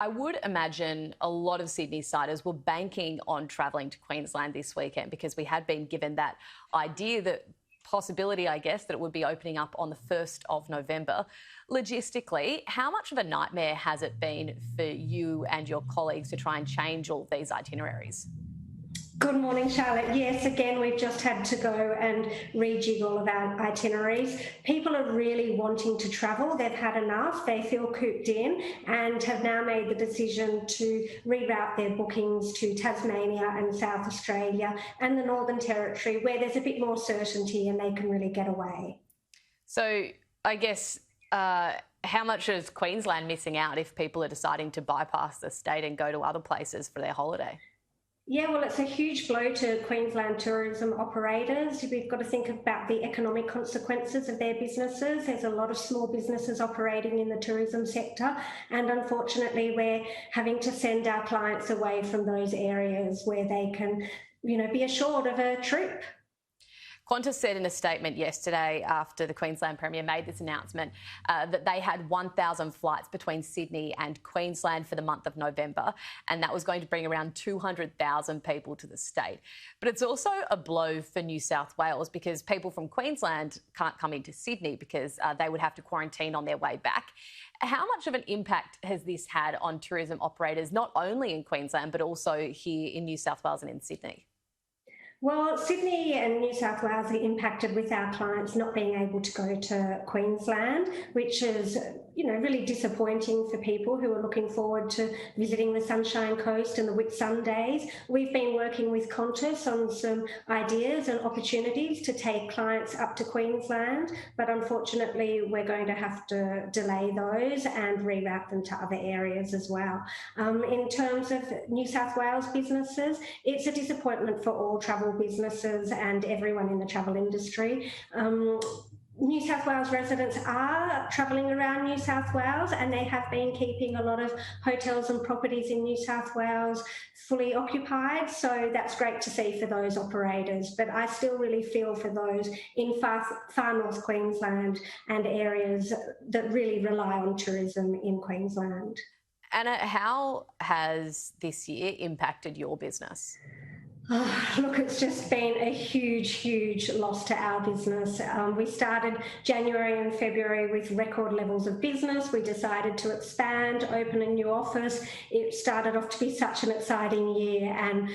I would imagine a lot of Sydney-siders were banking on travelling to Queensland this weekend because we had been given that idea, that possibility, I guess, that it would be opening up on the 1st of November. Logistically, how much of a nightmare has it been for you and your colleagues to try and change all of these itineraries? Good morning, Charlotte. Yes, again, we've just had to go and rejig all of our itineraries. People are really wanting to travel. They've had enough. They feel cooped in and have now made the decision to reroute their bookings to Tasmania and South Australia and the Northern Territory, where there's a bit more certainty and they can really get away. So I guess how much is Queensland missing out if people are deciding to bypass the state and go to other places for their holiday? Yeah, well, it's a huge blow to Queensland tourism operators. We've got to think about the economic consequences of their businesses. There's a lot of small businesses operating in the tourism sector, and unfortunately we're having to send our clients away from those areas where they can, be assured of a trip. Qantas said in a statement yesterday after the Queensland Premier made this announcement that they had 1,000 flights between Sydney and Queensland for the month of November, and that was going to bring around 200,000 people to the state. But it's also a blow for New South Wales because people from Queensland can't come into Sydney because they would have to quarantine on their way back. How much of an impact has this had on tourism operators, not only in Queensland, but also here in New South Wales and in Sydney? Well, Sydney and New South Wales are impacted with our clients not being able to go to Queensland, which is, really disappointing for people who are looking forward to visiting the Sunshine Coast and the Whitsundays. We've been working with Qantas on some ideas and opportunities to take clients up to Queensland, but unfortunately we're going to have to delay those and reroute them to other areas as well. In terms of New South Wales businesses, it's a disappointment for all travel businesses and everyone in the travel industry. New South Wales residents are travelling around New South Wales, and they have been keeping a lot of hotels and properties in New South Wales fully occupied, so that's great to see for those operators. But I still really feel for those in far north Queensland and areas that really rely on tourism in Queensland. Anna, how has this year impacted your business? Look, it's just been a huge loss to our business. We started January and February with record levels of business. We decided to expand, open a new office. It started off to be such an exciting year, and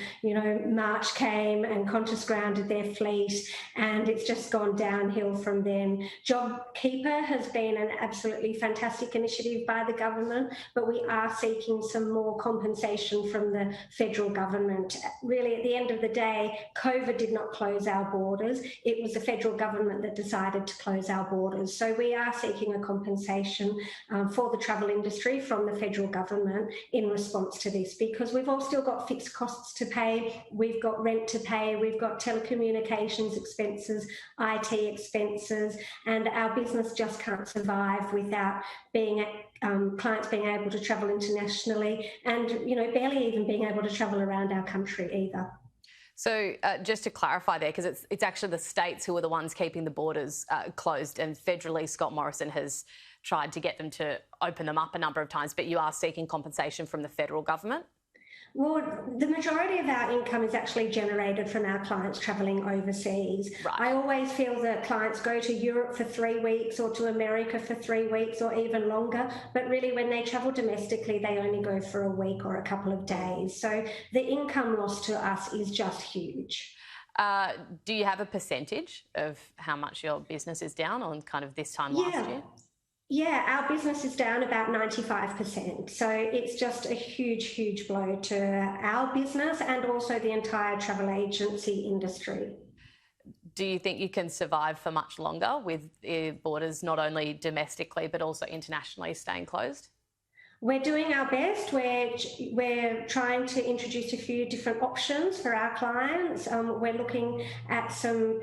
March came and Qantas grounded their fleet, and it's just gone downhill from then. JobKeeper has been an absolutely fantastic initiative by the government, but we are seeking some more compensation from the federal government. Really, at the end of the day, COVID did not close our borders. It was the federal government that decided to close our borders. So we are seeking a compensation for the travel industry from the federal government in response to this, because we've all still got fixed costs to pay. We've got rent to pay. We've got telecommunications expenses, IT expenses, and our business just can't survive without clients being able to travel internationally and, barely even being able to travel around our country either. So just to clarify there, because it's actually the states who are the ones keeping the borders closed, and federally Scott Morrison has tried to get them to open them up a number of times, but you are seeking compensation from the federal government? Well, the majority of our income is actually generated from our clients travelling overseas. Right. I always feel that clients go to Europe for 3 weeks or to America for 3 weeks or even longer, but really when they travel domestically, they only go for a week or a couple of days. So the income loss to us is just huge. Do you have a percentage of how much your business is down on kind of this time last year? Yeah, our business is down about 95%. So it's just a huge blow to our business and also the entire travel agency industry. Do you think you can survive for much longer with borders not only domestically but also internationally staying closed? We're doing our best. We're trying to introduce a few different options for our clients. We're looking at some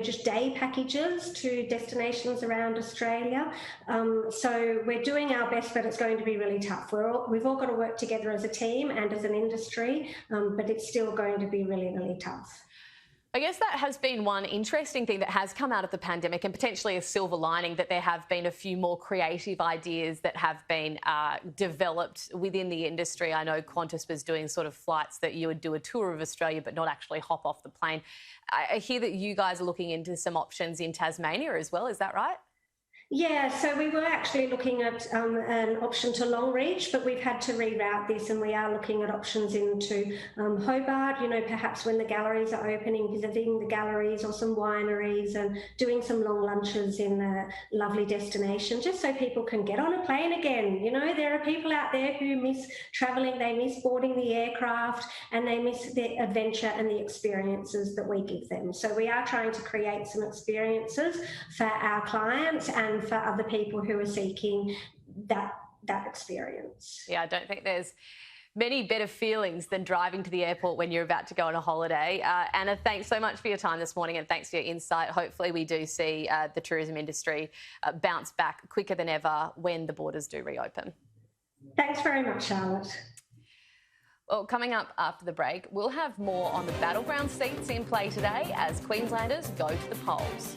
just day packages to destinations around Australia. So we're doing our best, but it's going to be really tough. We've all got to work together as a team and as an industry, but it's still going to be really tough. I guess that has been one interesting thing that has come out of the pandemic, and potentially a silver lining, that there have been a few more creative ideas that have been developed within the industry. I know Qantas was doing sort of flights that you would do a tour of Australia but not actually hop off the plane. I hear that you guys are looking into some options in Tasmania as well. Is that right? Yeah, so we were actually looking at an option to Longreach, but we've had to reroute this, and we are looking at options into Hobart, you know, perhaps when the galleries are opening, visiting the galleries or some wineries and doing some long lunches in a lovely destination, just so people can get on a plane again. You know, there are people out there who miss travelling, they miss boarding the aircraft, and they miss the adventure and the experiences that we give them. So we are trying to create some experiences for our clients and for other people who are seeking that experience. Yeah, I don't think there's many better feelings than driving to the airport when you're about to go on a holiday. Anna, thanks so much for your time this morning, and thanks for your insight. Hopefully we do see the tourism industry bounce back quicker than ever when the borders do reopen. Thanks very much, Charlotte. Well, coming up after the break, we'll have more on the battleground seats in play today as Queenslanders go to the polls.